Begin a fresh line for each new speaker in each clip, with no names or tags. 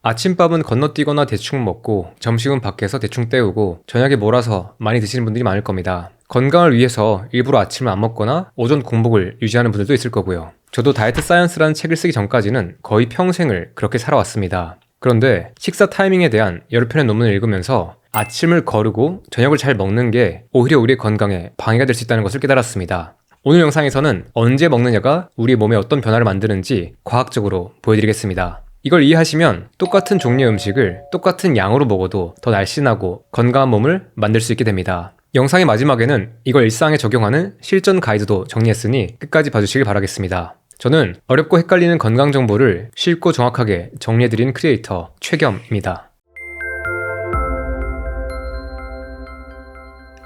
아침밥은 건너뛰거나 대충 먹고 점심은 밖에서 대충 때우고 저녁에 몰아서 많이 드시는 분들이 많을 겁니다. 건강을 위해서 일부러 아침을 안 먹거나 오전 공복을 유지하는 분들도 있을 거고요. 저도 다이어트 사이언스라는 책을 쓰기 전까지는 거의 평생을 그렇게 살아왔습니다. 그런데 식사 타이밍에 대한 여러 편의 논문을 읽으면서 아침을 거르고 저녁을 잘 먹는 게 오히려 우리의 건강에 방해가 될 수 있다는 것을 깨달았습니다. 오늘 영상에서는 언제 먹느냐가 우리 몸에 어떤 변화를 만드는지 과학적으로 보여드리겠습니다. 이걸 이해하시면 똑같은 종류의 음식을 똑같은 양으로 먹어도 더 날씬하고 건강한 몸을 만들 수 있게 됩니다. 영상의 마지막에는 이걸 일상에 적용하는 실전 가이드도 정리했으니 끝까지 봐주시길 바라겠습니다. 저는 어렵고 헷갈리는 건강 정보를 쉽고 정확하게 정리해드리는 크리에이터 최겸입니다.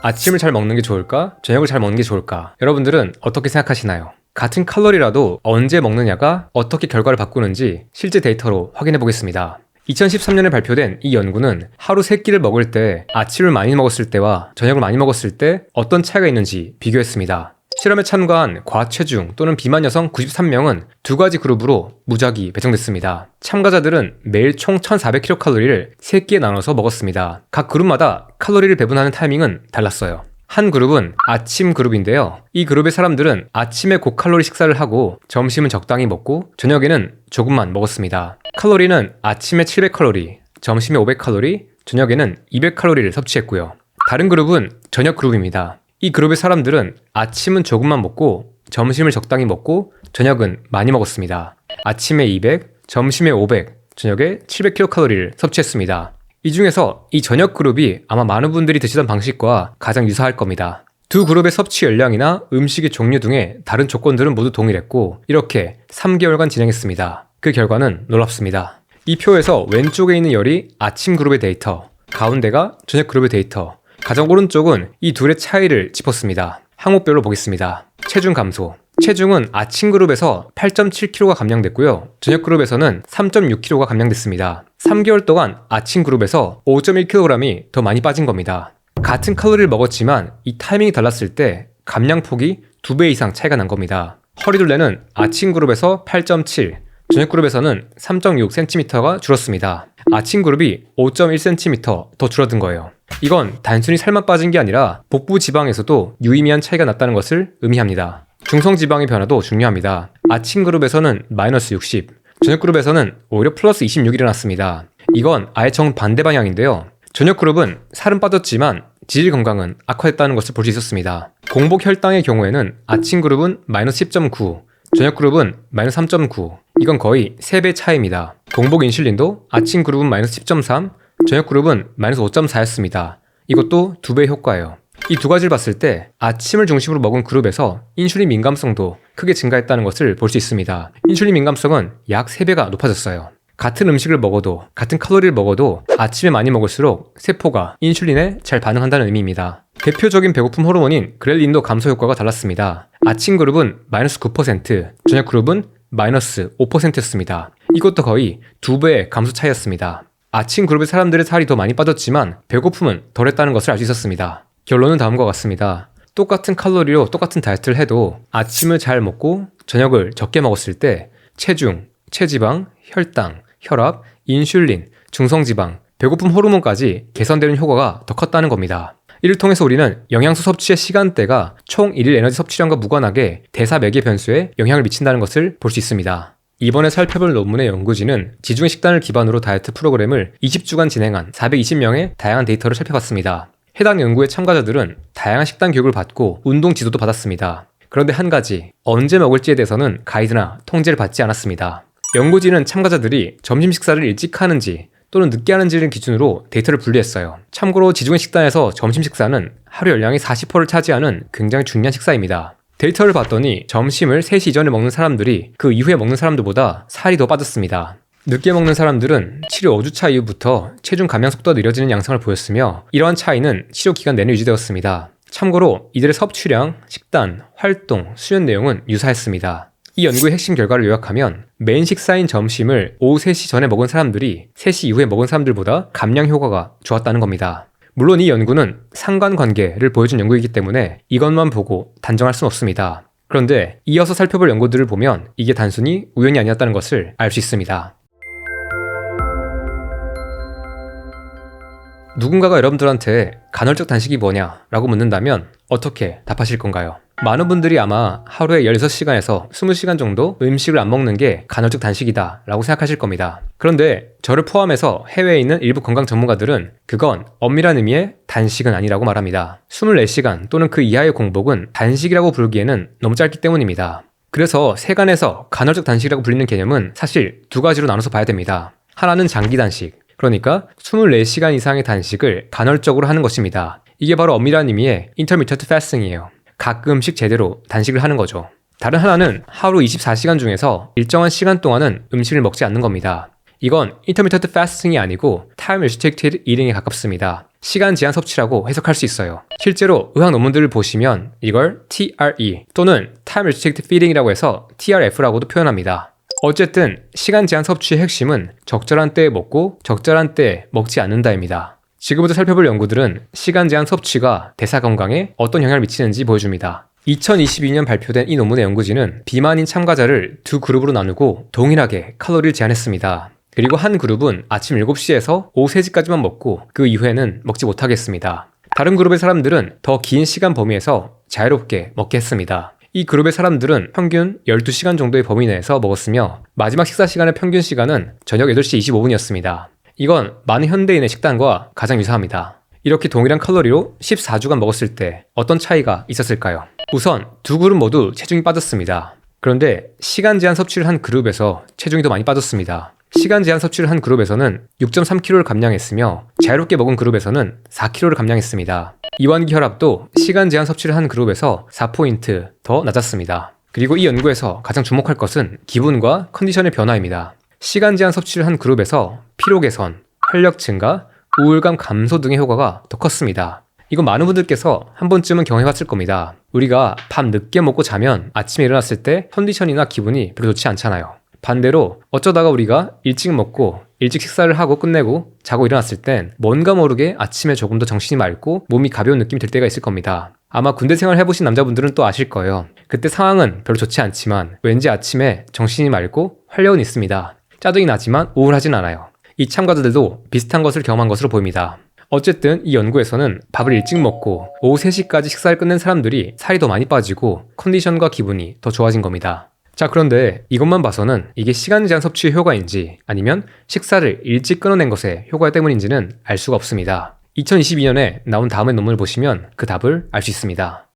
아침을 잘 먹는 게 좋을까? 저녁을 잘 먹는 게 좋을까? 여러분들은 어떻게 생각하시나요? 같은 칼로리라도 언제 먹느냐가 어떻게 결과를 바꾸는지 실제 데이터로 확인해 보겠습니다. 2013년에 발표된 이 연구는 하루 3끼를 먹을 때 아침을 많이 먹었을 때와 저녁을 많이 먹었을 때 어떤 차이가 있는지 비교했습니다. 실험에 참가한 과체중 또는 비만 여성 93명은 두 가지 그룹으로 무작위 배정됐습니다. 참가자들은 매일 총 1400kcal를 3끼에 나눠서 먹었습니다. 각 그룹마다 칼로리를 배분하는 타이밍은 달랐어요. 한 그룹은 아침 그룹인데요. 이 그룹의 사람들은 아침에 고칼로리 식사를 하고 점심은 적당히 먹고 저녁에는 조금만 먹었습니다. 칼로리는 아침에 700칼로리, 점심에 500칼로리, 저녁에는 200칼로리를 섭취했고요. 다른 그룹은 저녁 그룹입니다. 이 그룹의 사람들은 아침은 조금만 먹고 점심을 적당히 먹고 저녁은 많이 먹었습니다. 아침에 200, 점심에 500, 저녁에 700kcal를 섭취했습니다. 이 중에서 이 저녁 그룹이 아마 많은 분들이 드시던 방식과 가장 유사할 겁니다. 두 그룹의 섭취 열량이나 음식의 종류 등의 다른 조건들은 모두 동일했고 이렇게 3개월간 진행했습니다. 그 결과는 놀랍습니다. 이 표에서 왼쪽에 있는 열이 아침 그룹의 데이터, 가운데가 저녁 그룹의 데이터, 가장 오른쪽은 이 둘의 차이를 짚었습니다. 항목별로 보겠습니다. 체중 감소. 체중은 아침 그룹에서 8.7kg가 감량됐고요. 저녁 그룹에서는 3.6kg가 감량됐습니다. 3개월 동안 아침 그룹에서 5.1kg이 더 많이 빠진 겁니다. 같은 칼로리를 먹었지만 이 타이밍이 달랐을 때 감량폭이 2배 이상 차이가 난 겁니다. 허리둘레는 아침 그룹에서 8.7, 저녁 그룹에서는 3.6cm가 줄었습니다. 아침 그룹이 5.1cm 더 줄어든 거예요. 이건 단순히 살만 빠진 게 아니라 복부 지방에서도 유의미한 차이가 났다는 것을 의미합니다. 중성 지방의 변화도 중요합니다. 아침 그룹에서는 마이너스 60, 저녁 그룹에서는 오히려 플러스 26이 일어났습니다. 이건 아예 정반대 방향인데요. 저녁 그룹은 살은 빠졌지만 지질 건강은 악화됐다는 것을 볼 수 있었습니다. 공복 혈당의 경우에는 아침 그룹은 마이너스 10.9, 저녁 그룹은 마이너스 3.9, 이건 거의 3배 차이입니다. 공복 인슐린도 아침 그룹은 마이너스 10.3, 저녁 그룹은 마이너스 5.4였습니다. 이것도 2배의 효과예요. 이 두 가지를 봤을 때 아침을 중심으로 먹은 그룹에서 인슐린 민감성도 크게 증가했다는 것을 볼 수 있습니다. 인슐린 민감성은 약 3배가 높아졌어요. 같은 음식을 먹어도 같은 칼로리를 먹어도 아침에 많이 먹을수록 세포가 인슐린에 잘 반응한다는 의미입니다. 대표적인 배고픔 호르몬인 그렐린도 감소 효과가 달랐습니다. 아침 그룹은 마이너스 9%, 저녁 그룹은 마이너스 5%였습니다. 이것도 거의 2배의 감소 차이였습니다. 아침 그룹의 사람들의 살이 더 많이 빠졌지만 배고픔은 덜했다는 것을 알 수 있었습니다. 결론은 다음과 같습니다. 똑같은 칼로리로 똑같은 다이어트를 해도 아침을 잘 먹고 저녁을 적게 먹었을 때 체중, 체지방, 혈당, 혈압, 인슐린, 중성지방, 배고픔 호르몬까지 개선되는 효과가 더 컸다는 겁니다. 이를 통해서 우리는 영양소 섭취의 시간대가 총 일일 에너지 섭취량과 무관하게 대사 매개 변수에 영향을 미친다는 것을 볼 수 있습니다. 이번에 살펴볼 논문의 연구진은 지중해 식단을 기반으로 다이어트 프로그램을 20주간 진행한 420명의 다양한 데이터를 살펴봤습니다. 해당 연구의 참가자들은 다양한 식단 교육을 받고 운동 지도도 받았습니다. 그런데 한 가지, 언제 먹을지에 대해서는 가이드나 통제를 받지 않았습니다. 연구진은 참가자들이 점심 식사를 일찍 하는지 또는 늦게 하는지를 기준으로 데이터를 분류했어요. 참고로 지중해 식단에서 점심 식사는 하루 열량의 40%를 차지하는 굉장히 중요한 식사입니다. 데이터를 봤더니 점심을 3시 이전에 먹는 사람들이 그 이후에 먹는 사람들보다 살이 더 빠졌습니다. 늦게 먹는 사람들은 치료 5주차 이후부터 체중 감량 속도가 느려지는 양상을 보였으며 이러한 차이는 치료 기간 내내 유지되었습니다. 참고로 이들의 섭취량, 식단, 활동, 수면 내용은 유사했습니다. 이 연구의 핵심 결과를 요약하면 메인 식사인 점심을 오후 3시 전에 먹은 사람들이 3시 이후에 먹은 사람들보다 감량 효과가 좋았다는 겁니다. 물론 이 연구는 상관관계를 보여준 연구이기 때문에 이것만 보고 단정할 수는 없습니다. 그런데 이어서 살펴볼 연구들을 보면 이게 단순히 우연이 아니었다는 것을 알 수 있습니다. 누군가가 여러분들한테 간헐적 단식이 뭐냐 라고 묻는다면 어떻게 답하실 건가요? 많은 분들이 아마 하루에 16시간에서 20시간 정도 음식을 안 먹는 게 간헐적 단식이다 라고 생각하실 겁니다. 그런데 저를 포함해서 해외에 있는 일부 건강 전문가들은 그건 엄밀한 의미의 단식은 아니라고 말합니다. 24시간 또는 그 이하의 공복은 단식이라고 부르기에는 너무 짧기 때문입니다. 그래서 세간에서 간헐적 단식이라고 불리는 개념은 사실 두 가지로 나눠서 봐야 됩니다. 하나는 장기 단식, 그러니까 24시간 이상의 단식을 간헐적으로 하는 것입니다. 이게 바로 엄밀한 의미의 intermittent fasting이에요. 가끔씩 제대로 단식을 하는 거죠. 다른 하나는 하루 24시간 중에서 일정한 시간 동안은 음식을 먹지 않는 겁니다. 이건 intermittent fasting이 아니고 time restricted eating에 가깝습니다. 시간 제한 섭취라고 해석할 수 있어요. 실제로 의학 논문들을 보시면 이걸 TRE 또는 time restricted feeding이라고 해서 TRF라고도 표현합니다. 어쨌든 시간 제한 섭취의 핵심은 적절한 때에 먹고 적절한 때에 먹지 않는다입니다. 지금부터 살펴볼 연구들은 시간 제한 섭취가 대사 건강에 어떤 영향을 미치는지 보여줍니다. 2022년 발표된 이 논문의 연구진은 비만인 참가자를 두 그룹으로 나누고 동일하게 칼로리를 제한했습니다. 그리고 한 그룹은 아침 7시에서 오후 3시까지만 먹고 그 이후에는 먹지 못하게 했습니다. 다른 그룹의 사람들은 더 긴 시간 범위에서 자유롭게 먹게 했습니다. 이 그룹의 사람들은 평균 12시간 정도의 범위 내에서 먹었으며 마지막 식사 시간의 평균 시간은 저녁 8시 25분이었습니다. 이건 많은 현대인의 식단과 가장 유사합니다. 이렇게 동일한 칼로리로 14주간 먹었을 때 어떤 차이가 있었을까요? 우선 두 그룹 모두 체중이 빠졌습니다. 그런데 시간 제한 섭취를 한 그룹에서 체중이 더 많이 빠졌습니다. 시간 제한 섭취를 한 그룹에서는 6.3kg를 감량했으며 자유롭게 먹은 그룹에서는 4kg를 감량했습니다. 이완기 혈압도 시간 제한 섭취를 한 그룹에서 4포인트 더 낮았습니다. 그리고 이 연구에서 가장 주목할 것은 기분과 컨디션의 변화입니다. 시간 제한 섭취를 한 그룹에서 피로 개선, 활력 증가, 우울감 감소 등의 효과가 더 컸습니다. 이건 많은 분들께서 한 번쯤은 경험해봤을 겁니다. 우리가 밤 늦게 먹고 자면 아침에 일어났을 때 컨디션이나 기분이 별로 좋지 않잖아요. 반대로 어쩌다가 우리가 일찍 먹고 일찍 식사를 하고 끝내고 자고 일어났을 땐 뭔가 모르게 아침에 조금 더 정신이 맑고 몸이 가벼운 느낌이 들 때가 있을 겁니다. 아마 군대 생활 해보신 남자분들은 또 아실 거예요. 그때 상황은 별로 좋지 않지만 왠지 아침에 정신이 맑고 활력은 있습니다. 짜증이 나지만 우울하진 않아요. 이 참가자들도 비슷한 것을 경험한 것으로 보입니다. 어쨌든 이 연구에서는 밥을 일찍 먹고 오후 3시까지 식사를 끝낸 사람들이 살이 더 많이 빠지고 컨디션과 기분이 더 좋아진 겁니다. 자, 그런데 이것만 봐서는 이게 시간 제한 섭취의 효과인지 아니면 식사를 일찍 끊어낸 것의 효과 때문인지는 알 수가 없습니다. 2022년에 나온 다음의 논문을 보시면 그 답을 알 수 있습니다.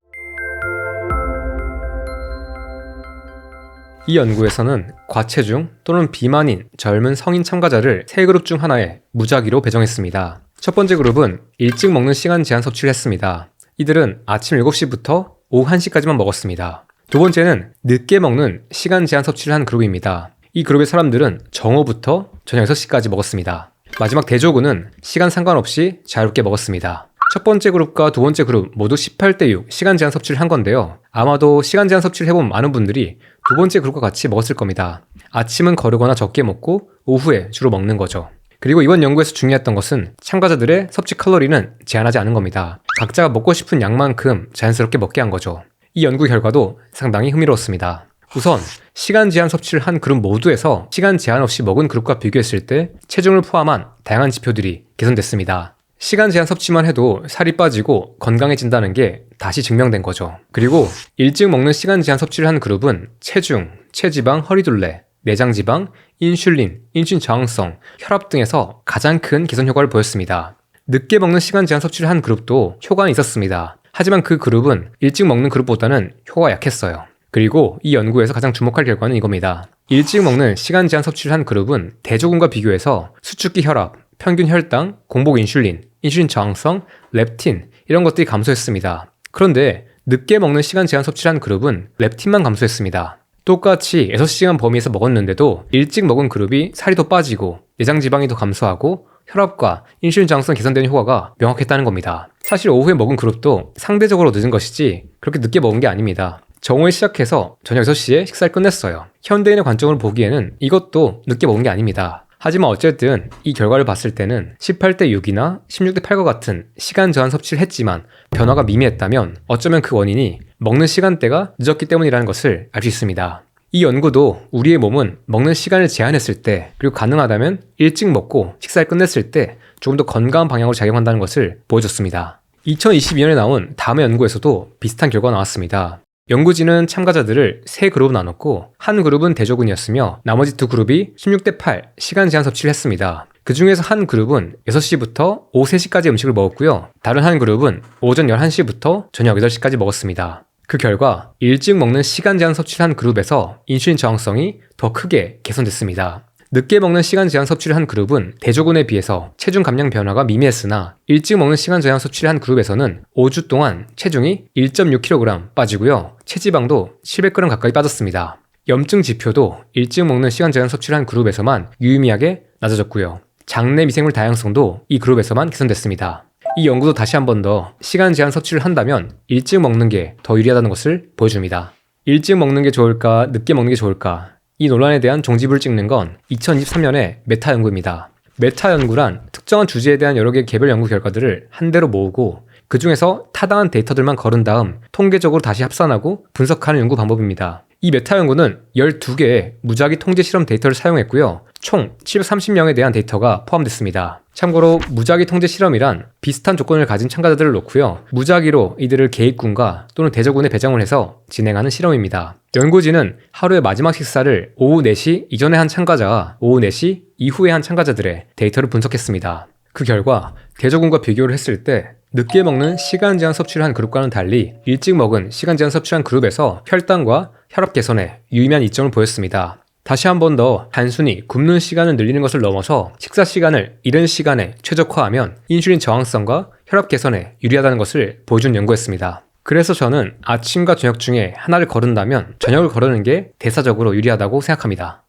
이 연구에서는 과체중 또는 비만인 젊은 성인 참가자를 세 그룹 중 하나에 무작위로 배정했습니다. 첫 번째 그룹은 일찍 먹는 시간 제한 섭취를 했습니다. 이들은 아침 7시부터 오후 1시까지만 먹었습니다. 두 번째는 늦게 먹는 시간 제한 섭취를 한 그룹입니다. 이 그룹의 사람들은 정오부터 저녁 6시까지 먹었습니다. 마지막 대조군은 시간 상관없이 자유롭게 먹었습니다. 첫 번째 그룹과 두 번째 그룹 모두 18대 6 시간 제한 섭취를 한 건데요. 아마도 시간 제한 섭취를 해본 많은 분들이 두 번째 그룹과 같이 먹었을 겁니다. 아침은 거르거나 적게 먹고 오후에 주로 먹는 거죠. 그리고 이번 연구에서 중요했던 것은 참가자들의 섭취 칼로리는 제한하지 않은 겁니다. 각자가 먹고 싶은 양만큼 자연스럽게 먹게 한 거죠. 이 연구 결과도 상당히 흥미로웠습니다. 우선 시간 제한 섭취를 한 그룹 모두에서 시간 제한 없이 먹은 그룹과 비교했을 때 체중을 포함한 다양한 지표들이 개선됐습니다. 시간 제한 섭취만 해도 살이 빠지고 건강해진다는 게 다시 증명된 거죠. 그리고 일찍 먹는 시간 제한 섭취를 한 그룹은 체중, 체지방, 허리둘레, 내장지방, 인슐린 저항성, 혈압 등에서 가장 큰 개선 효과를 보였습니다. 늦게 먹는 시간 제한 섭취를 한 그룹도 효과는 있었습니다. 하지만 그 그룹은 일찍 먹는 그룹보다는 효과가 약했어요. 그리고 이 연구에서 가장 주목할 결과는 이겁니다. 일찍 먹는 시간 제한 섭취를 한 그룹은 대조군과 비교해서 수축기 혈압, 평균 혈당, 공복 인슐린 저항성, 렙틴 이런 것들이 감소했습니다. 그런데 늦게 먹는 시간 제한 섭취를 한 그룹은 렙틴만 감소했습니다. 똑같이 6시간 범위에서 먹었는데도 일찍 먹은 그룹이 살이 더 빠지고 내장 지방이 더 감소하고 혈압과 인슐린 저항성 개선되는 효과가 명확했다는 겁니다. 사실 오후에 먹은 그룹도 상대적으로 늦은 것이지 그렇게 늦게 먹은 게 아닙니다. 정오에 시작해서 저녁 6시에 식사를 끝냈어요. 현대인의 관점으로 보기에는 이것도 늦게 먹은 게 아닙니다. 하지만 어쨌든 이 결과를 봤을 때는 18대 6이나 16대 8과 같은 시간 제한 섭취를 했지만 변화가 미미했다면 어쩌면 그 원인이 먹는 시간대가 늦었기 때문이라는 것을 알 수 있습니다. 이 연구도 우리의 몸은 먹는 시간을 제한했을 때, 그리고 가능하다면 일찍 먹고 식사를 끝냈을 때 조금 더 건강한 방향으로 작용한다는 것을 보여줬습니다. 2022년에 나온 다음의 연구에서도 비슷한 결과가 나왔습니다. 연구진은 참가자들을 세 그룹으로 나눴고, 한 그룹은 대조군이었으며 나머지 두 그룹이 16대 8 시간 제한 섭취를 했습니다. 그 중에서 한 그룹은 6시부터 오후 3시까지 음식을 먹었고요. 다른 한 그룹은 오전 11시부터 저녁 8시까지 먹었습니다. 그 결과 일찍 먹는 시간 제한 섭취를 한 그룹에서 인슐린 저항성이 더 크게 개선됐습니다. 늦게 먹는 시간 제한 섭취를 한 그룹은 대조군에 비해서 체중 감량 변화가 미미했으나 일찍 먹는 시간 제한 섭취를 한 그룹에서는 5주 동안 체중이 1.6kg 빠지고요. 체지방도 700g 가까이 빠졌습니다. 염증 지표도 일찍 먹는 시간 제한 섭취를 한 그룹에서만 유의미하게 낮아졌고요. 장내 미생물 다양성도 이 그룹에서만 개선됐습니다. 이 연구도 다시 한 번 더 시간 제한 섭취를 한다면 일찍 먹는 게 더 유리하다는 것을 보여줍니다. 일찍 먹는 게 좋을까, 늦게 먹는 게 좋을까? 이 논란에 대한 종지부를 찍는 건 2023년의 메타 연구입니다. 메타 연구란 특정한 주제에 대한 여러 개의 개별 연구 결과들을 한 대로 모으고 그 중에서 타당한 데이터들만 거른 다음 통계적으로 다시 합산하고 분석하는 연구 방법입니다. 이 메타 연구는 12개의 무작위 통제 실험 데이터를 사용했고요. 총 730명에 대한 데이터가 포함됐습니다. 참고로 무작위 통제 실험이란 비슷한 조건을 가진 참가자들을 놓고요. 무작위로 이들을 계획군과 또는 대저군에 배정을 해서 진행하는 실험입니다. 연구진은 하루의 마지막 식사를 오후 4시 이전에 한 참가자와 오후 4시 이후에 한 참가자들의 데이터를 분석했습니다. 그 결과 대저군과 비교를 했을 때 늦게 먹는 시간 제한 섭취를 한 그룹과는 달리 일찍 먹은 시간 제한 섭취를 한 그룹에서 혈당과 혈압 개선에 유의미한 이점을 보였습니다. 다시 한 번 더 단순히 굶는 시간을 늘리는 것을 넘어서 식사 시간을 이른 시간에 최적화하면 인슐린 저항성과 혈압 개선에 유리하다는 것을 보여준 연구였습니다. 그래서 저는 아침과 저녁 중에 하나를 거른다면 저녁을 거르는 게 대사적으로 유리하다고 생각합니다.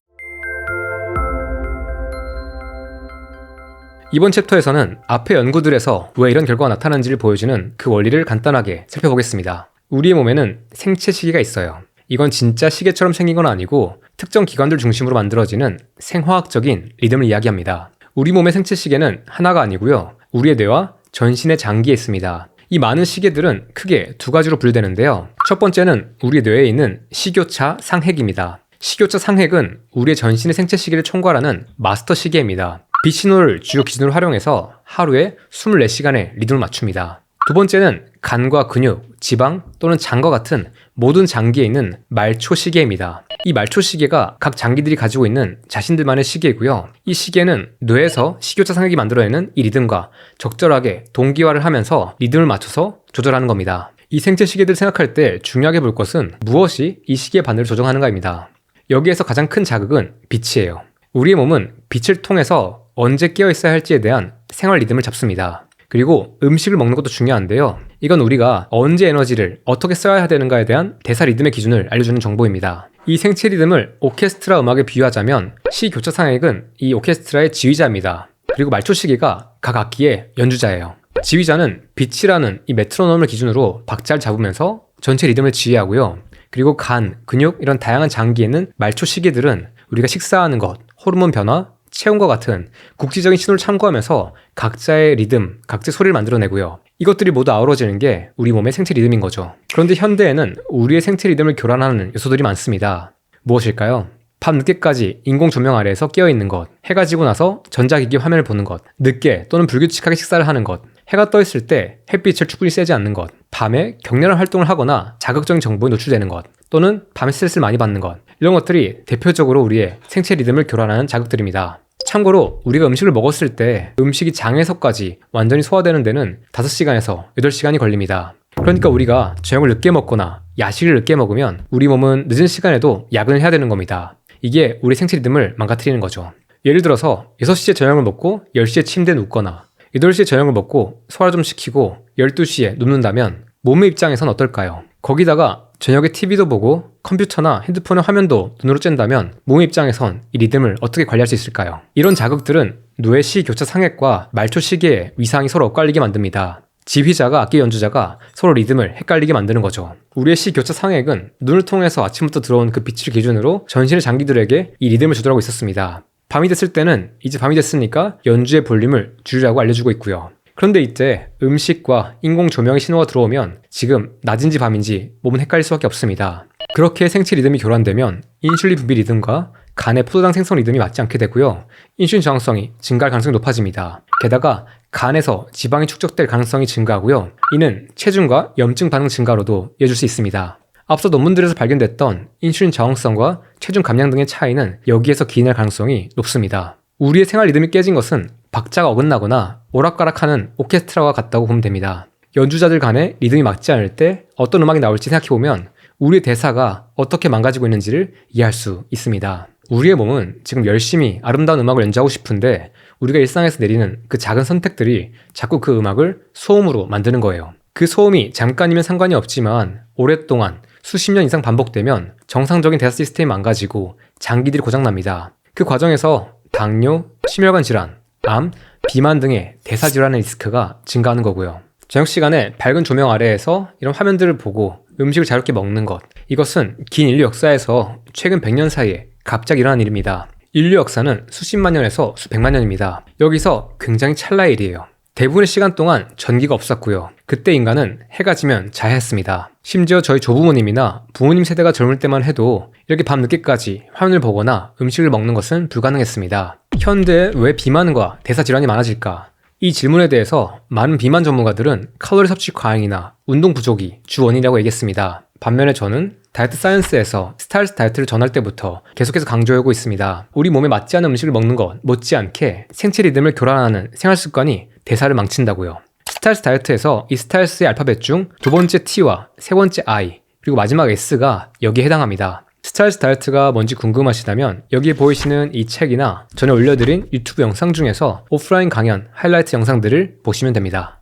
이번 챕터에서는 앞의 연구들에서 왜 이런 결과가 나타나는지를 보여주는 그 원리를 간단하게 살펴보겠습니다. 우리의 몸에는 생체 시계가 있어요. 이건 진짜 시계처럼 생긴 건 아니고 특정 기관들 중심으로 만들어지는 생화학적인 리듬을 이야기합니다. 우리 몸의 생체 시계는 하나가 아니고요. 우리의 뇌와 전신의 장기에 있습니다. 이 많은 시계들은 크게 두 가지로 분류되는데요. 첫 번째는 우리 뇌에 있는 식교차 상핵입니다. 식교차 상핵은 우리의 전신의 생체 시계를 총괄하는 마스터 시계입니다. 빛 신호를 주요 기준으로 활용해서 하루에 24시간의 리듬을 맞춥니다. 두 번째는 간과 근육, 지방 또는 장과 같은 모든 장기에 있는 말초 시계입니다. 이 말초 시계가 각 장기들이 가지고 있는 자신들만의 시계이고요. 이 시계는 뇌에서 식교차 상핵이 만들어내는 이 리듬과 적절하게 동기화를 하면서 리듬을 맞춰서 조절하는 겁니다. 이 생체 시계들 생각할 때 중요하게 볼 것은 무엇이 이 시계의 반대를 조정하는가입니다. 여기에서 가장 큰 자극은 빛이에요. 우리의 몸은 빛을 통해서 언제 깨어 있어야 할지에 대한 생활 리듬을 잡습니다. 그리고 음식을 먹는 것도 중요한데요. 이건 우리가 언제 에너지를 어떻게 써야 되는가에 대한 대사 리듬의 기준을 알려주는 정보입니다. 이 생체 리듬을 오케스트라 음악에 비유하자면 시교차 상핵은 이 오케스트라의 지휘자입니다. 그리고 말초 시계가 각 악기의 연주자예요. 지휘자는 빛이라는 이 메트로놈을 기준으로 박자를 잡으면서 전체 리듬을 지휘하고요. 그리고 간, 근육 이런 다양한 장기에 있는 말초 시계들은 우리가 식사하는 것, 호르몬 변화, 체온과 같은 국지적인 신호를 참고하면서 각자의 리듬, 각자의 소리를 만들어내고요. 이것들이 모두 아우러지는 게 우리 몸의 생체 리듬인 거죠. 그런데 현대에는 우리의 생체 리듬을 교란하는 요소들이 많습니다. 무엇일까요? 밤 늦게까지 인공 조명 아래에서 깨어있는 것, 해가 지고 나서 전자기기 화면을 보는 것, 늦게 또는 불규칙하게 식사를 하는 것, 해가 떠있을 때 햇빛을 충분히 쐬지 않는 것, 밤에 격렬한 활동을 하거나 자극적인 정보에 노출되는 것, 또는 밤에 스트레스를 많이 받는 것, 이런 것들이 대표적으로 우리의 생체 리듬을 교란하는 자극들입니다. 참고로 우리가 음식을 먹었을 때 음식이 장에서까지 완전히 소화되는 데는 5시간에서 8시간이 걸립니다. 그러니까 우리가 저녁을 늦게 먹거나 야식을 늦게 먹으면 우리 몸은 늦은 시간에도 야근을 해야 되는 겁니다. 이게 우리 생체 리듬을 망가뜨리는 거죠. 예를 들어서 6시에 저녁을 먹고 10시에 침대에 눕거나 8시에 저녁을 먹고 소화 좀 시키고 12시에 눕는다면 몸의 입장에선 어떨까요? 거기다가 저녁에 TV도 보고 컴퓨터나 핸드폰의 화면도 눈으로 쨘다면 몸의 입장에선 이 리듬을 어떻게 관리할 수 있을까요? 이런 자극들은 뇌 시교차 상핵과 말초 시계의 위상이 서로 엇갈리게 만듭니다. 지휘자가 악기 연주자가 서로 리듬을 헷갈리게 만드는 거죠. 우리의 시교차 상핵은 눈을 통해서 아침부터 들어온 그 빛을 기준으로 전신의 장기들에게 이 리듬을 조절하고 있었습니다. 밤이 됐을 때는 이제 밤이 됐으니까 연주의 볼륨을 줄이라고 알려주고 있고요. 그런데 이때 음식과 인공 조명의 신호가 들어오면 지금 낮인지 밤인지 몸은 헷갈릴 수밖에 없습니다. 그렇게 생체 리듬이 교란되면 인슐린 분비 리듬과 간의 포도당 생성 리듬이 맞지 않게 되고요. 인슐린 저항성이 증가할 가능성이 높아집니다. 게다가 간에서 지방이 축적될 가능성이 증가하고요. 이는 체중과 염증 반응 증가로도 이어질 수 있습니다. 앞서 논문들에서 발견됐던 인슐린 저항성과 체중 감량 등의 차이는 여기에서 기인할 가능성이 높습니다. 우리의 생활 리듬이 깨진 것은 박자가 어긋나거나 오락가락하는 오케스트라와 같다고 보면 됩니다. 연주자들 간의 리듬이 맞지 않을 때 어떤 음악이 나올지 생각해보면 우리의 대사가 어떻게 망가지고 있는지를 이해할 수 있습니다. 우리의 몸은 지금 열심히 아름다운 음악을 연주하고 싶은데 우리가 일상에서 내리는 그 작은 선택들이 자꾸 그 음악을 소음으로 만드는 거예요. 그 소음이 잠깐이면 상관이 없지만 오랫동안 수십 년 이상 반복되면 정상적인 대사 시스템이 망가지고 장기들이 고장납니다. 그 과정에서 당뇨, 심혈관 질환, 암, 비만 등의 대사 질환의 리스크가 증가하는 거고요. 저녁 시간에 밝은 조명 아래에서 이런 화면들을 보고 음식을 자유롭게 먹는 것, 이것은 긴 인류 역사에서 최근 100년 사이에 갑자기 일어난 일입니다. 인류 역사는 수십만 년에서 수백만 년입니다. 여기서 굉장히 찰나의 일이에요. 대부분의 시간 동안 전기가 없었고요. 그때 인간은 해가 지면 자야했습니다. 심지어 저희 조부모님이나 부모님 세대가 젊을 때만 해도 이렇게 밤늦게까지 화면을 보거나 음식을 먹는 것은 불가능했습니다. 현대에 왜 비만과 대사 질환이 많아질까? 이 질문에 대해서 많은 비만 전문가들은 칼로리 섭취 과잉이나 운동 부족이 주 원인이라고 얘기했습니다. 반면에 저는 다이어트 사이언스에서 스타일스 다이어트를 전할 때부터 계속해서 강조하고 있습니다. 우리 몸에 맞지 않은 음식을 먹는 것 못지않게 생체 리듬을 교란하는 생활 습관이 대사를 망친다고요. 스타일스 다이어트에서 이 스타일스의 알파벳 중 두 번째 T와 세 번째 I 그리고 마지막 S가 여기에 해당합니다. 스타일스 다이어트가 뭔지 궁금하시다면 여기에 보이시는 이 책이나 전에 올려드린 유튜브 영상 중에서 오프라인 강연 하이라이트 영상들을 보시면 됩니다.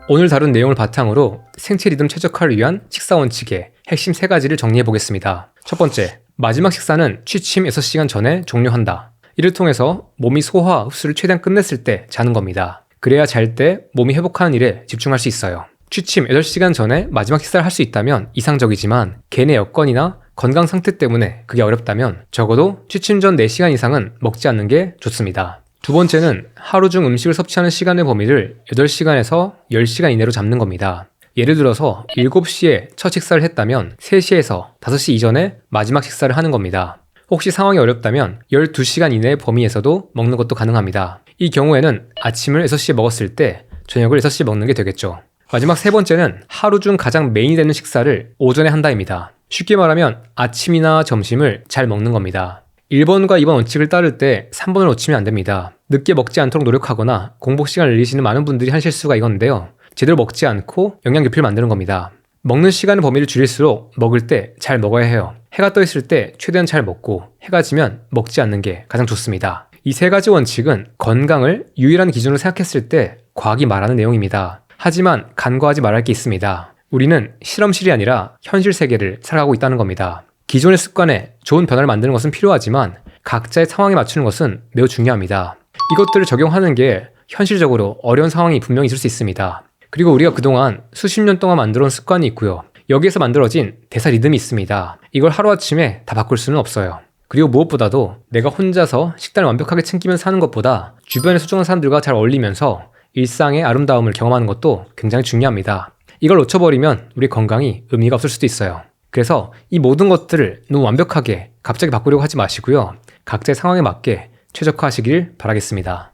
오늘 다룬 내용을 바탕으로 생체 리듬 최적화를 위한 식사 원칙의 핵심 3가지를 정리해 보겠습니다. 첫 번째, 마지막 식사는 취침 6시간 전에 종료한다. 이를 통해서 몸이 소화, 흡수를 최대한 끝냈을 때 자는 겁니다. 그래야 잘 때 몸이 회복하는 일에 집중할 수 있어요. 취침 8시간 전에 마지막 식사를 할 수 있다면 이상적이지만 개인의 여건이나 건강 상태 때문에 그게 어렵다면 적어도 취침 전 4시간 이상은 먹지 않는 게 좋습니다. 두 번째는 하루 중 음식을 섭취하는 시간의 범위를 8시간에서 10시간 이내로 잡는 겁니다. 예를 들어서 7시에 첫 식사를 했다면 3시에서 5시 이전에 마지막 식사를 하는 겁니다. 혹시 상황이 어렵다면 12시간 이내의 범위에서도 먹는 것도 가능합니다. 이 경우에는 아침을 6시에 먹었을 때 저녁을 6시에 먹는 게 되겠죠. 마지막 세 번째는 하루 중 가장 메인이 되는 식사를 오전에 한다입니다. 쉽게 말하면 아침이나 점심을 잘 먹는 겁니다. 1번과 2번 원칙을 따를 때 3번을 놓치면 안 됩니다. 늦게 먹지 않도록 노력하거나 공복 시간을 늘리시는 많은 분들이 한 실수가 이건데요. 제대로 먹지 않고 영양 교피를 만드는 겁니다. 먹는 시간의 범위를 줄일수록 먹을 때 잘 먹어야 해요. 해가 떠 있을 때 최대한 잘 먹고 해가 지면 먹지 않는 게 가장 좋습니다. 이 3가지 원칙은 건강을 유일한 기준으로 생각했을 때 과학이 말하는 내용입니다. 하지만 간과하지 말할 게 있습니다. 우리는 실험실이 아니라 현실 세계를 살아가고 있다는 겁니다. 기존의 습관에 좋은 변화를 만드는 것은 필요하지만 각자의 상황에 맞추는 것은 매우 중요합니다. 이것들을 적용하는 게 현실적으로 어려운 상황이 분명히 있을 수 있습니다. 그리고 우리가 그동안 수십 년 동안 만들어온 습관이 있고요. 여기에서 만들어진 대사 리듬이 있습니다. 이걸 하루아침에 다 바꿀 수는 없어요. 그리고 무엇보다도 내가 혼자서 식단을 완벽하게 챙기면서 사는 것보다 주변의 소중한 사람들과 잘 어울리면서 일상의 아름다움을 경험하는 것도 굉장히 중요합니다. 이걸 놓쳐버리면 우리 건강이 의미가 없을 수도 있어요. 그래서 이 모든 것들을 너무 완벽하게 갑자기 바꾸려고 하지 마시고요. 각자의 상황에 맞게 최적화하시길 바라겠습니다.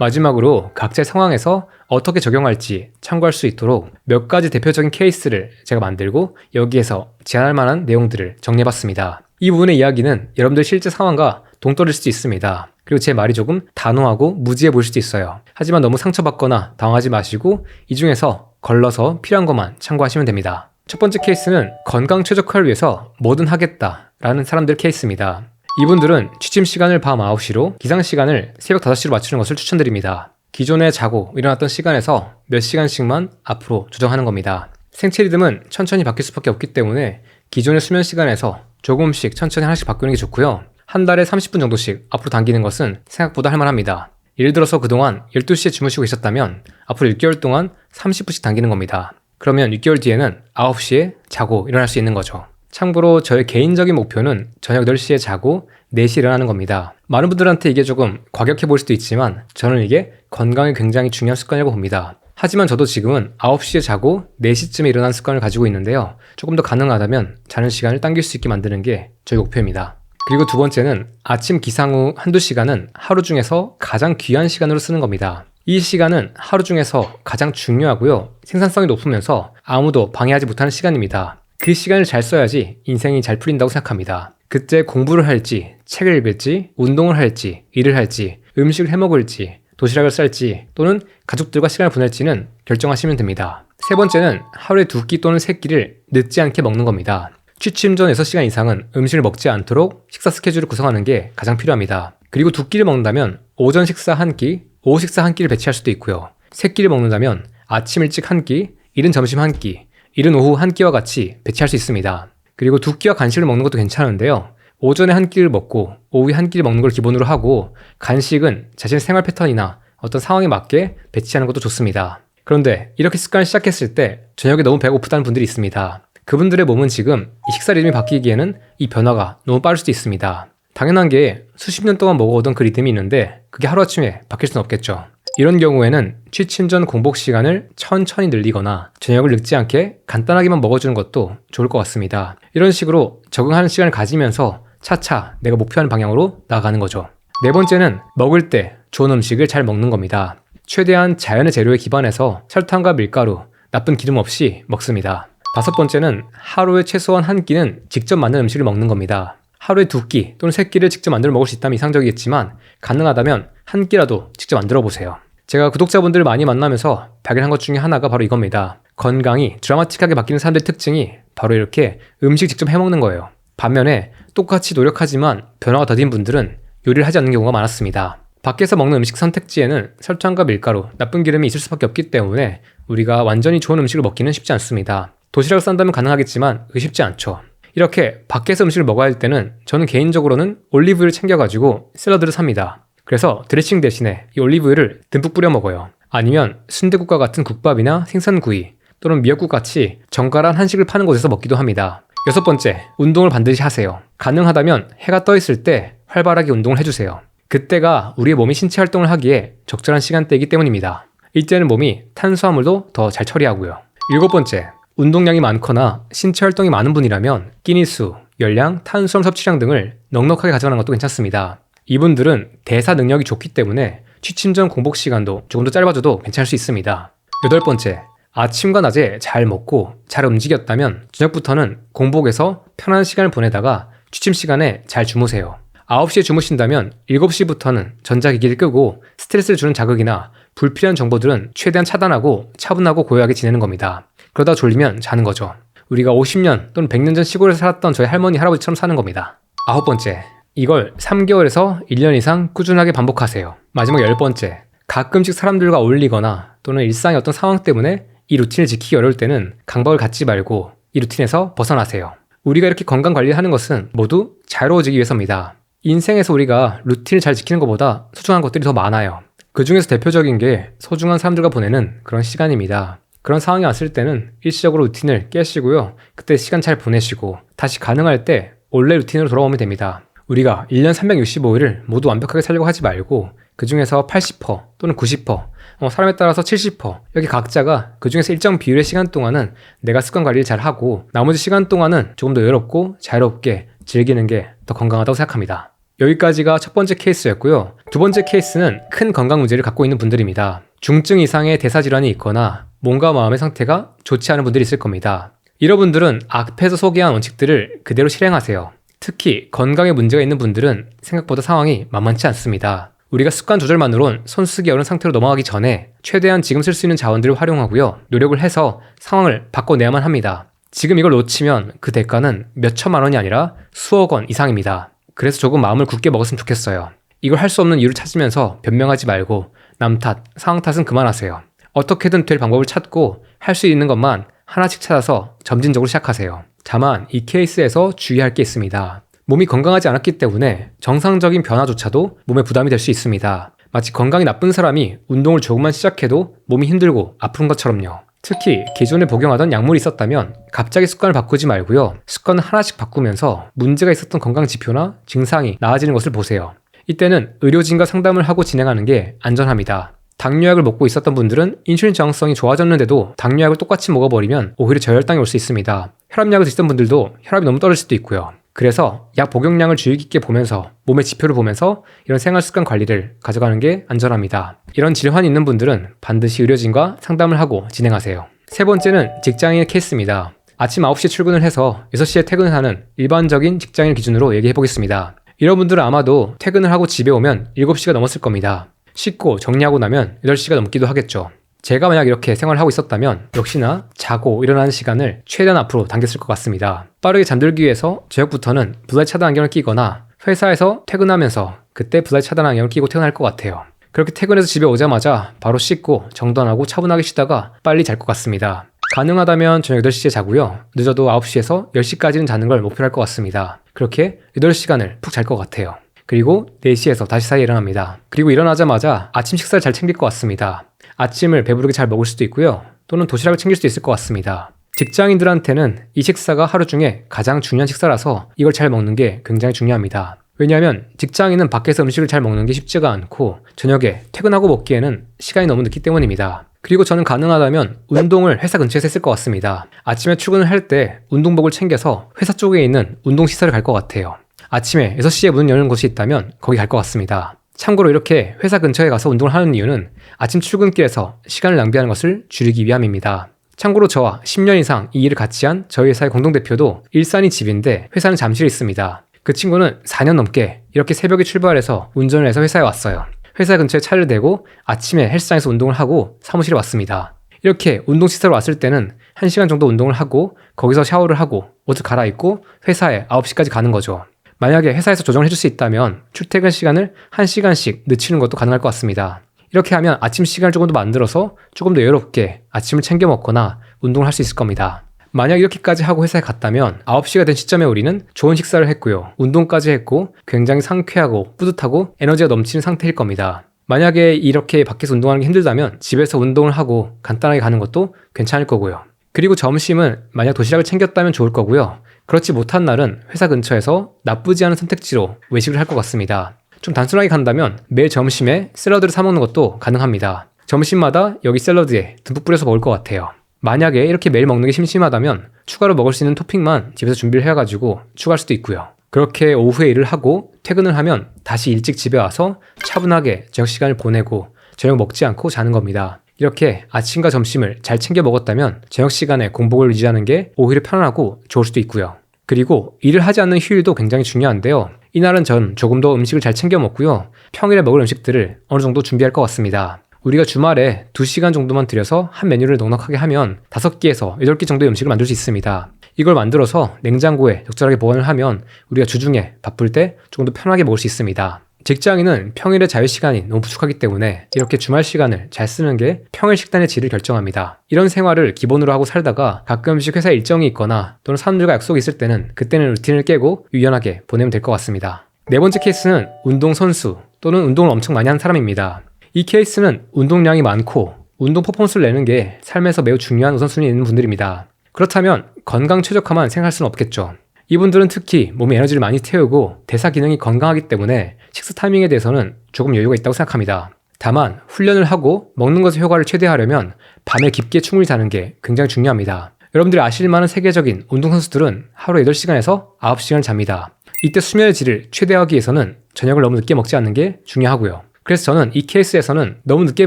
마지막으로 각자의 상황에서 어떻게 적용할지 참고할 수 있도록 몇 가지 대표적인 케이스를 제가 만들고 여기에서 제안할 만한 내용들을 정리해봤습니다. 이 부분의 이야기는 여러분들 실제 상황과 동떨어질 수도 있습니다. 그리고 제 말이 조금 단호하고 무지해 보일 수도 있어요. 하지만 너무 상처받거나 당황하지 마시고 이 중에서 걸러서 필요한 것만 참고하시면 됩니다. 첫 번째 케이스는 건강 최적화를 위해서 뭐든 하겠다라는 사람들 케이스입니다. 이분들은 취침 시간을 밤 9시로 기상 시간을 새벽 5시로 맞추는 것을 추천드립니다. 기존에 자고 일어났던 시간에서 몇 시간씩만 앞으로 조정하는 겁니다. 생체 리듬은 천천히 바뀔 수밖에 없기 때문에 기존의 수면 시간에서 조금씩 천천히 하나씩 바꾸는 게 좋고요. 한 달에 30분 정도씩 앞으로 당기는 것은 생각보다 할만합니다. 예를 들어서 그동안 12시에 주무시고 계셨다면 앞으로 6개월 동안 30분씩 당기는 겁니다. 그러면 6개월 뒤에는 9시에 자고 일어날 수 있는 거죠. 참고로 저의 개인적인 목표는 저녁 8시에 자고 4시에 일어나는 겁니다. 많은 분들한테 이게 조금 과격해 보일 수도 있지만 저는 이게 건강에 굉장히 중요한 습관이라고 봅니다. 하지만 저도 지금은 9시에 자고 4시쯤에 일어나는 습관을 가지고 있는데요. 조금 더 가능하다면 자는 시간을 당길 수 있게 만드는 게 저희 목표입니다. 그리고 두 번째는 아침 기상 후 한두 시간은 하루 중에서 가장 귀한 시간으로 쓰는 겁니다. 이 시간은 하루 중에서 가장 중요하고요. 생산성이 높으면서 아무도 방해하지 못하는 시간입니다. 그 시간을 잘 써야지 인생이 잘 풀린다고 생각합니다. 그때 공부를 할지, 책을 읽을지, 운동을 할지, 일을 할지, 음식을 해먹을지, 도시락을 쌀지 또는 가족들과 시간을 보낼지는 결정하시면 됩니다. 세 번째는 하루에 2끼 또는 3끼를 늦지 않게 먹는 겁니다. 취침 전 6시간 이상은 음식을 먹지 않도록 식사 스케줄을 구성하는 게 가장 필요합니다. 그리고 2끼를 먹는다면 오전 식사 1끼, 오후 식사 1끼를 배치할 수도 있고요. 3끼를 먹는다면 아침 일찍 1끼, 이른 점심 1끼, 이른 오후 1끼와 같이 배치할 수 있습니다. 그리고 2끼와 간식을 먹는 것도 괜찮은데요. 오전에 1끼를 먹고 오후에 1끼를 먹는 걸 기본으로 하고 간식은 자신의 생활 패턴이나 어떤 상황에 맞게 배치하는 것도 좋습니다. 그런데 이렇게 습관을 시작했을 때 저녁에 너무 배가 고프다는 분들이 있습니다. 그분들의 몸은 지금 이 식사 리듬이 바뀌기에는 이 변화가 너무 빠를 수도 있습니다. 당연한 게 수십 년 동안 먹어오던 그 리듬이 있는데 그게 하루아침에 바뀔 수는 없겠죠. 이런 경우에는 취침 전 공복 시간을 천천히 늘리거나 저녁을 늦지 않게 간단하게만 먹어주는 것도 좋을 것 같습니다. 이런 식으로 적응하는 시간을 가지면서 차차 내가 목표하는 방향으로 나아가는 거죠. 네 번째는 먹을 때 좋은 음식을 잘 먹는 겁니다. 최대한 자연의 재료에 기반해서 설탕과 밀가루, 나쁜 기름 없이 먹습니다. 다섯 번째는 하루에 최소한 1끼는 직접 만든 음식을 먹는 겁니다. 하루에 2끼 또는 3끼를 직접 만들어 먹을 수 있다면 이상적이겠지만 가능하다면 1끼라도 직접 만들어 보세요. 제가 구독자분들을 많이 만나면서 발견한 것 중에 하나가 바로 이겁니다. 건강이 드라마틱하게 바뀌는 사람들의 특징이 바로 이렇게 음식 직접 해먹는 거예요. 반면에 똑같이 노력하지만 변화가 더딘 분들은 요리를 하지 않는 경우가 많았습니다. 밖에서 먹는 음식 선택지에는 설탕과 밀가루, 나쁜 기름이 있을 수밖에 없기 때문에 우리가 완전히 좋은 음식을 먹기는 쉽지 않습니다. 도시락을 싼다면 가능하겠지만 그게 쉽지 않죠. 이렇게 밖에서 음식을 먹어야 할 때는 저는 개인적으로는 올리브유를 챙겨가지고 샐러드를 삽니다. 그래서 드레싱 대신에 이 올리브유를 듬뿍 뿌려 먹어요. 아니면 순댓국과 같은 국밥이나 생선구이 또는 미역국 같이 정갈한 한식을 파는 곳에서 먹기도 합니다. 여섯 번째, 운동을 반드시 하세요. 가능하다면 해가 떠 있을 때 활발하게 운동을 해주세요. 그때가 우리의 몸이 신체 활동을 하기에 적절한 시간대이기 때문입니다. 이때는 몸이 탄수화물도 더 잘 처리하고요. 일곱 번째, 운동량이 많거나 신체 활동이 많은 분이라면 끼니 수, 열량, 탄수화물 섭취량 등을 넉넉하게 가져가는 것도 괜찮습니다. 이분들은 대사 능력이 좋기 때문에 취침 전 공복 시간도 조금 더 짧아져도 괜찮을 수 있습니다. 여덟 번째, 아침과 낮에 잘 먹고 잘 움직였다면 저녁부터는 공복에서 편안한 시간을 보내다가 취침 시간에 잘 주무세요. 9시에 주무신다면 7시부터는 전자기기를 끄고 스트레스를 주는 자극이나 불필요한 정보들은 최대한 차단하고 차분하고 고요하게 지내는 겁니다. 그러다 졸리면 자는 거죠. 우리가 50년 또는 100년 전 시골에 살았던 저희 할머니, 할아버지처럼 사는 겁니다. 아홉 번째, 이걸 3개월에서 1년 이상 꾸준하게 반복하세요. 마지막 열 번째, 가끔씩 사람들과 어울리거나 또는 일상의 어떤 상황 때문에 이 루틴을 지키기 어려울 때는 강박을 갖지 말고 이 루틴에서 벗어나세요. 우리가 이렇게 건강 관리를 하는 것은 모두 자유로워지기 위해서입니다. 인생에서 우리가 루틴을 잘 지키는 것보다 소중한 것들이 더 많아요. 그 중에서 대표적인 게 소중한 사람들과 보내는 그런 시간입니다. 그런 상황이 왔을 때는 일시적으로 루틴을 깨시고요. 그때 시간 잘 보내시고 다시 가능할 때 원래 루틴으로 돌아오면 됩니다. 우리가 1년 365일을 모두 완벽하게 살려고 하지 말고 그 중에서 80% 또는 90%, 사람에 따라서 70% 여기 각자가 그 중에서 일정 비율의 시간 동안은 내가 습관 관리를 잘 하고 나머지 시간 동안은 조금 더 여롭고 자유롭게 즐기는 게 더 건강하다고 생각합니다. 여기까지가 첫 번째 케이스였고요. 두 번째 케이스는 큰 건강 문제를 갖고 있는 분들입니다. 중증 이상의 대사질환이 있거나 몸과 마음의 상태가 좋지 않은 분들이 있을 겁니다. 이런 분들은 앞에서 소개한 원칙들을 그대로 실행하세요. 특히 건강에 문제가 있는 분들은 생각보다 상황이 만만치 않습니다. 우리가 습관 조절만으론 손 쓰기 어려운 상태로 넘어가기 전에 최대한 지금 쓸 수 있는 자원들을 활용하고요. 노력을 해서 상황을 바꿔내야만 합니다. 지금 이걸 놓치면 그 대가는 몇 천만 원이 아니라 수억 원 이상입니다. 그래서 조금 마음을 굳게 먹었으면 좋겠어요. 이걸 할 수 없는 이유를 찾으면서 변명하지 말고 남 탓, 상황 탓은 그만하세요. 어떻게든 될 방법을 찾고 할 수 있는 것만 하나씩 찾아서 점진적으로 시작하세요. 다만 이 케이스에서 주의할 게 있습니다. 몸이 건강하지 않았기 때문에 정상적인 변화조차도 몸에 부담이 될 수 있습니다. 마치 건강이 나쁜 사람이 운동을 조금만 시작해도 몸이 힘들고 아픈 것처럼요. 특히 기존에 복용하던 약물이 있었다면 갑자기 습관을 바꾸지 말고요. 습관을 하나씩 바꾸면서 문제가 있었던 건강 지표나 증상이 나아지는 것을 보세요. 이때는 의료진과 상담을 하고 진행하는 게 안전합니다. 당뇨약을 먹고 있었던 분들은 인슐린 저항성이 좋아졌는데도 당뇨약을 똑같이 먹어버리면 오히려 저혈당이 올 수 있습니다. 혈압약을 드시던 분들도 혈압이 너무 떨어질 수도 있고요. 그래서 약 복용량을 주의 깊게 보면서 몸의 지표를 보면서 이런 생활습관 관리를 가져가는 게 안전합니다. 이런 질환이 있는 분들은 반드시 의료진과 상담을 하고 진행하세요. 세 번째는 직장인의 케이스입니다. 아침 9시에 출근을 해서 6시에 퇴근을 하는 일반적인 직장인을 기준으로 얘기해 보겠습니다. 이런 분들은 아마도 퇴근을 하고 집에 오면 7시가 넘었을 겁니다. 씻고 정리하고 나면 8시가 넘기도 하겠죠. 제가 만약 이렇게 생활을 하고 있었다면 역시나 자고 일어나는 시간을 최대한 앞으로 당겼을 것 같습니다. 빠르게 잠들기 위해서 저녁부터는 블라이트 차단 안경을 끼거나 회사에서 퇴근하면서 그때 블라이트 차단 안경을 끼고 퇴근할 것 같아요. 그렇게 퇴근해서 집에 오자마자 바로 씻고 정돈하고 차분하게 쉬다가 빨리 잘 것 같습니다. 가능하다면 저녁 8시에 자고요. 늦어도 9시에서 10시까지는 자는 걸 목표로 할 것 같습니다. 그렇게 8시간을 푹 잘 것 같아요. 그리고 4시에서 5시 사이에 일어납니다. 그리고 일어나자마자 아침 식사를 잘 챙길 것 같습니다. 아침을 배부르게 잘 먹을 수도 있고요. 또는 도시락을 챙길 수도 있을 것 같습니다. 직장인들한테는 이 식사가 하루 중에 가장 중요한 식사라서 이걸 잘 먹는 게 굉장히 중요합니다. 왜냐하면 직장인은 밖에서 음식을 잘 먹는 게 쉽지가 않고 저녁에 퇴근하고 먹기에는 시간이 너무 늦기 때문입니다. 그리고 저는 가능하다면 운동을 회사 근처에서 했을 것 같습니다. 아침에 출근을 할 때 운동복을 챙겨서 회사 쪽에 있는 운동시설을 갈 것 같아요. 아침에 6시에 문 여는 곳이 있다면 거기 갈 것 같습니다. 참고로 이렇게 회사 근처에 가서 운동을 하는 이유는 아침 출근길에서 시간을 낭비하는 것을 줄이기 위함입니다. 참고로 저와 10년 이상 이 일을 같이 한 저희 회사의 공동대표도 일산이 집인데 회사는 잠실에 있습니다. 그 친구는 4년 넘게 이렇게 새벽에 출발해서 운전을 해서 회사에 왔어요. 회사 근처에 차를 대고 아침에 헬스장에서 운동을 하고 사무실에 왔습니다. 이렇게 운동시설 왔을 때는 1시간 정도 운동을 하고 거기서 샤워를 하고 옷을 갈아입고 회사에 9시까지 가는 거죠. 만약에 회사에서 조정을 해줄 수 있다면 출퇴근 시간을 1시간씩 늦추는 것도 가능할 것 같습니다. 이렇게 하면 아침 시간을 조금 더 만들어서 조금 더 여유롭게 아침을 챙겨 먹거나 운동을 할 수 있을 겁니다. 만약 이렇게까지 하고 회사에 갔다면 9시가 된 시점에 우리는 좋은 식사를 했고요. 운동까지 했고 굉장히 상쾌하고 뿌듯하고 에너지가 넘치는 상태일 겁니다. 만약에 이렇게 밖에서 운동하는 게 힘들다면 집에서 운동을 하고 간단하게 가는 것도 괜찮을 거고요. 그리고 점심은 만약 도시락을 챙겼다면 좋을 거고요. 그렇지 못한 날은 회사 근처에서 나쁘지 않은 선택지로 외식을 할 것 같습니다. 좀 단순하게 간다면 매일 점심에 샐러드를 사 먹는 것도 가능합니다. 점심마다 여기 샐러드에 듬뿍 뿌려서 먹을 것 같아요. 만약에 이렇게 매일 먹는 게 심심하다면 추가로 먹을 수 있는 토핑만 집에서 준비를 해가지고 추가할 수도 있고요. 그렇게 오후에 일을 하고 퇴근을 하면 다시 일찍 집에 와서 차분하게 저녁 시간을 보내고 저녁 먹지 않고 자는 겁니다. 이렇게 아침과 점심을 잘 챙겨 먹었다면 저녁 시간에 공복을 유지하는 게 오히려 편안하고 좋을 수도 있고요. 그리고 일을 하지 않는 휴일도 굉장히 중요한데요. 이날은 전 조금 더 음식을 잘 챙겨 먹고요. 평일에 먹을 음식들을 어느 정도 준비할 것 같습니다. 우리가 주말에 2시간 정도만 들여서 한 메뉴를 넉넉하게 하면 5끼에서 8끼 정도의 음식을 만들 수 있습니다. 이걸 만들어서 냉장고에 적절하게 보관을 하면 우리가 주중에 바쁠 때 조금 더 편하게 먹을 수 있습니다. 직장인은 평일에 자유시간이 너무 부족하기 때문에 이렇게 주말 시간을 잘 쓰는 게 평일 식단의 질을 결정합니다. 이런 생활을 기본으로 하고 살다가 가끔씩 회사 일정이 있거나 또는 사람들과 약속이 있을 때는 그때는 루틴을 깨고 유연하게 보내면 될 것 같습니다. 네 번째 케이스는 운동선수 또는 운동을 엄청 많이 하는 사람입니다. 이 케이스는 운동량이 많고 운동 퍼포먼스를 내는 게 삶에서 매우 중요한 우선순위에 있는 분들입니다. 그렇다면 건강 최적화만 생각할 수는 없겠죠. 이분들은 특히 몸에 에너지를 많이 태우고 대사 기능이 건강하기 때문에 식사 타이밍에 대해서는 조금 여유가 있다고 생각합니다. 다만 훈련을 하고 먹는 것의 효과를 최대화하려면 밤에 깊게 충분히 자는 게 굉장히 중요합니다. 여러분들이 아실 만한 세계적인 운동선수들은 하루 8시간에서 9시간을 잡니다. 이때 수면의 질을 최대화하기 위해서는 저녁을 너무 늦게 먹지 않는 게 중요하고요. 그래서 저는 이 케이스에서는 너무 늦게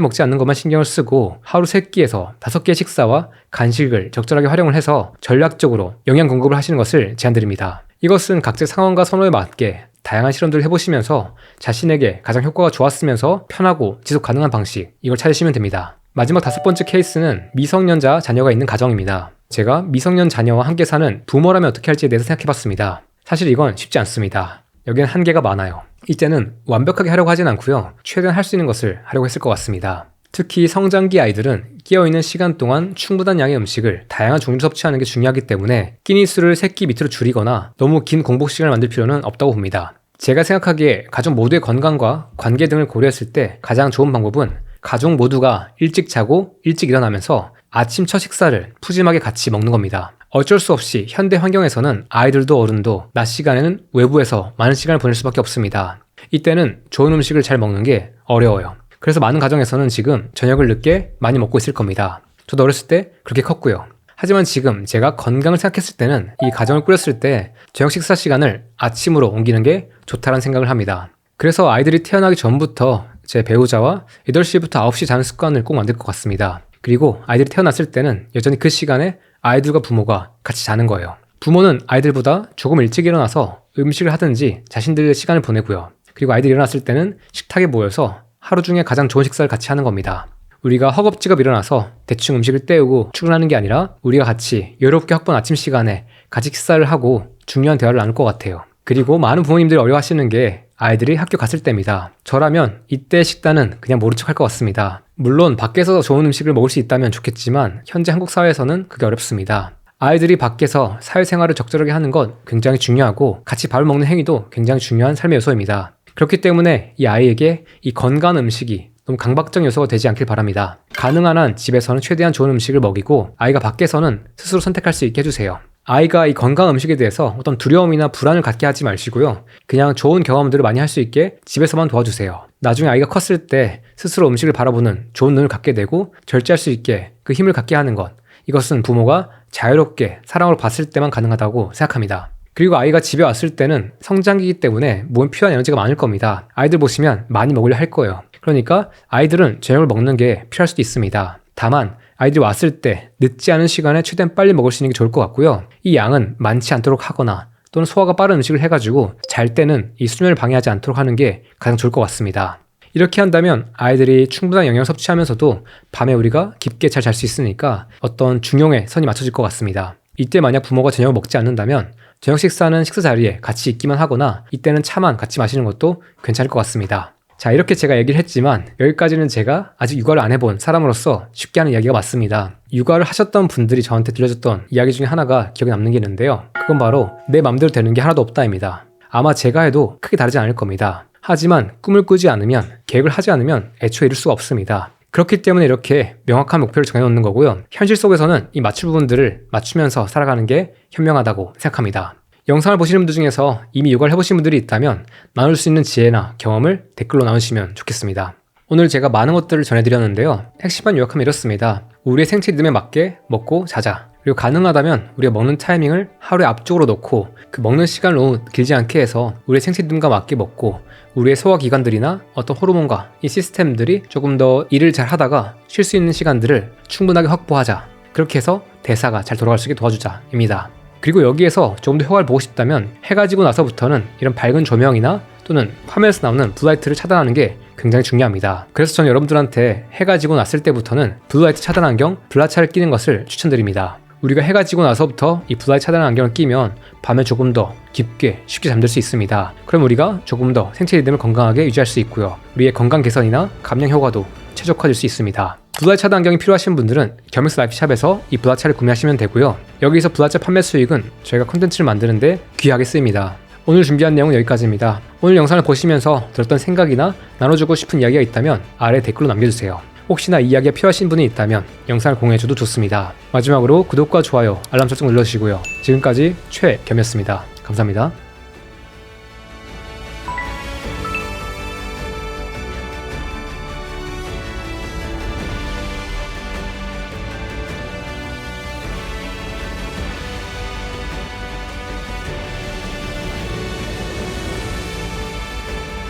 먹지 않는 것만 신경을 쓰고 하루 3끼에서 5개의 식사와 간식을 적절하게 활용을 해서 전략적으로 영양 공급을 하시는 것을 제안드립니다. 이것은 각자 상황과 선호에 맞게 다양한 실험들을 해보시면서 자신에게 가장 효과가 좋았으면서 편하고 지속 가능한 방식, 이걸 찾으시면 됩니다. 마지막 5번째 케이스는 미성년자 자녀가 있는 가정입니다. 제가 미성년 자녀와 함께 사는 부모라면 어떻게 할지에 대해서 생각해봤습니다. 사실 이건 쉽지 않습니다. 여기는 한계가 많아요. 이때는 완벽하게 하려고 하진 않고요. 최대한 할 수 있는 것을 하려고 했을 것 같습니다. 특히 성장기 아이들은 깨어있는 시간 동안 충분한 양의 음식을 다양한 종류로 섭취하는 게 중요하기 때문에 끼니 수를 3끼 밑으로 줄이거나 너무 긴 공복 시간을 만들 필요는 없다고 봅니다. 제가 생각하기에 가족 모두의 건강과 관계 등을 고려했을 때 가장 좋은 방법은 가족 모두가 일찍 자고 일찍 일어나면서 아침 첫 식사를 푸짐하게 같이 먹는 겁니다. 어쩔 수 없이 현대 환경에서는 아이들도 어른도 낮 시간에는 외부에서 많은 시간을 보낼 수밖에 없습니다. 이때는 좋은 음식을 잘 먹는 게 어려워요. 그래서 많은 가정에서는 지금 저녁을 늦게 많이 먹고 있을 겁니다. 저도 어렸을 때 그렇게 컸고요. 하지만 지금 제가 건강을 생각했을 때는 이 가정을 꾸렸을 때 저녁 식사 시간을 아침으로 옮기는 게 좋다는 생각을 합니다. 그래서 아이들이 태어나기 전부터 제 배우자와 8시부터 9시 자는 습관을 꼭 만들 것 같습니다. 그리고 아이들이 태어났을 때는 여전히 그 시간에 아이들과 부모가 같이 자는 거예요. 부모는 아이들보다 조금 일찍 일어나서 음식을 하든지 자신들의 시간을 보내고요. 그리고 아이들이 일어났을 때는 식탁에 모여서 하루 중에 가장 좋은 식사를 같이 하는 겁니다. 우리가 허겁지겁 일어나서 대충 음식을 때우고 출근하는 게 아니라 우리가 같이 여유롭게 확보한 아침 시간에 같이 식사를 하고 중요한 대화를 나눌 것 같아요. 그리고 많은 부모님들이 어려워하시는 게 아이들이 학교 갔을 때입니다. 저라면 이때 식단은 그냥 모른 척 할 것 같습니다. 물론 밖에서 좋은 음식을 먹을 수 있다면 좋겠지만 현재 한국 사회에서는 그게 어렵습니다. 아이들이 밖에서 사회생활을 적절하게 하는 것 굉장히 중요하고 같이 밥을 먹는 행위도 굉장히 중요한 삶의 요소입니다. 그렇기 때문에 이 아이에게 이 건강한 음식이 너무 강박적 요소가 되지 않길 바랍니다. 가능한 한 집에서는 최대한 좋은 음식을 먹이고 아이가 밖에서는 스스로 선택할 수 있게 해주세요. 아이가 이 건강 음식에 대해서 어떤 두려움이나 불안을 갖게 하지 마시고요. 그냥 좋은 경험들을 많이 할 수 있게 집에서만 도와주세요. 나중에 아이가 컸을 때 스스로 음식을 바라보는 좋은 눈을 갖게 되고 절제할 수 있게 그 힘을 갖게 하는 것. 이것은 부모가 자유롭게 사랑으로 봤을 때만 가능하다고 생각합니다. 그리고 아이가 집에 왔을 때는 성장기이기 때문에 몸에 필요한 에너지가 많을 겁니다. 아이들 보시면 많이 먹으려 할 거예요. 그러니까 아이들은 저녁을 먹는 게 필요할 수도 있습니다. 다만 아이들이 왔을 때 늦지 않은 시간에 최대한 빨리 먹을 수 있는 게 좋을 것 같고요. 이 양은 많지 않도록 하거나 또는 소화가 빠른 음식을 해가지고 잘 때는 이 수면을 방해하지 않도록 하는 게 가장 좋을 것 같습니다. 이렇게 한다면 아이들이 충분한 영양을 섭취하면서도 밤에 우리가 깊게 잘 잘 수 있으니까 어떤 중용의 선이 맞춰질 것 같습니다. 이때 만약 부모가 저녁을 먹지 않는다면 저녁 식사는 식사 자리에 같이 있기만 하거나 이때는 차만 같이 마시는 것도 괜찮을 것 같습니다. 자, 이렇게 제가 얘기를 했지만 여기까지는 제가 아직 육아를 안 해본 사람으로서 쉽게 하는 이야기가 맞습니다. 육아를 하셨던 분들이 저한테 들려줬던 이야기 중에 하나가 기억에 남는 게 있는데요. 그건 바로 내 맘대로 되는 게 하나도 없다입니다. 아마 제가 해도 크게 다르지 않을 겁니다. 하지만 꿈을 꾸지 않으면, 계획을 하지 않으면 애초에 이룰 수가 없습니다. 그렇기 때문에 이렇게 명확한 목표를 정해놓는 거고요. 현실 속에서는 이 맞출 부분들을 맞추면서 살아가는 게 현명하다고 생각합니다. 영상을 보시는 분들 중에서 이미 육아를 해보신 분들이 있다면 나눌 수 있는 지혜나 경험을 댓글로 나누시면 좋겠습니다. 오늘 제가 많은 것들을 전해드렸는데요. 핵심만 요약하면 이렇습니다. 우리의 생체 리듬에 맞게 먹고 자자. 그리고 가능하다면 우리가 먹는 타이밍을 하루에 앞쪽으로 놓고 그 먹는 시간을 너무 길지 않게 해서 우리의 생체 리듬과 맞게 먹고 우리의 소화기관들이나 어떤 호르몬과 이 시스템들이 조금 더 일을 잘 하다가 쉴 수 있는 시간들을 충분하게 확보하자. 그렇게 해서 대사가 잘 돌아갈 수 있게 도와주자입니다. 그리고 여기에서 조금 더 효과를 보고 싶다면 해가 지고 나서부터는 이런 밝은 조명이나 또는 화면에서 나오는 블루라이트를 차단하는 게 굉장히 중요합니다. 그래서 저는 여러분들한테 해가 지고 났을 때부터는 블루라이트 차단 안경, 블라차를 끼는 것을 추천드립니다. 우리가 해가 지고 나서부터 이 블라이트 차단 안경을 끼면 밤에 조금 더 깊게 쉽게 잠들 수 있습니다. 그럼 우리가 조금 더 생체 리듬을 건강하게 유지할 수 있고요. 우리의 건강 개선이나 감량 효과도 최적화될 수 있습니다. 블라차 차단 안경이 필요하신 분들은 겸익스 라이프샵에서 이 블라차를 구매하시면 되고요. 여기서 블라차 판매 수익은 저희가 콘텐츠를 만드는데 귀하게 쓰입니다. 오늘 준비한 내용은 여기까지입니다. 오늘 영상을 보시면서 들었던 생각이나 나눠주고 싶은 이야기가 있다면 아래 댓글로 남겨주세요. 혹시나 이 이야기가 필요하신 분이 있다면 영상을 공유해줘도 좋습니다. 마지막으로 구독과 좋아요, 알람 설정 눌러주시고요. 지금까지 최겸이었습니다. 감사합니다.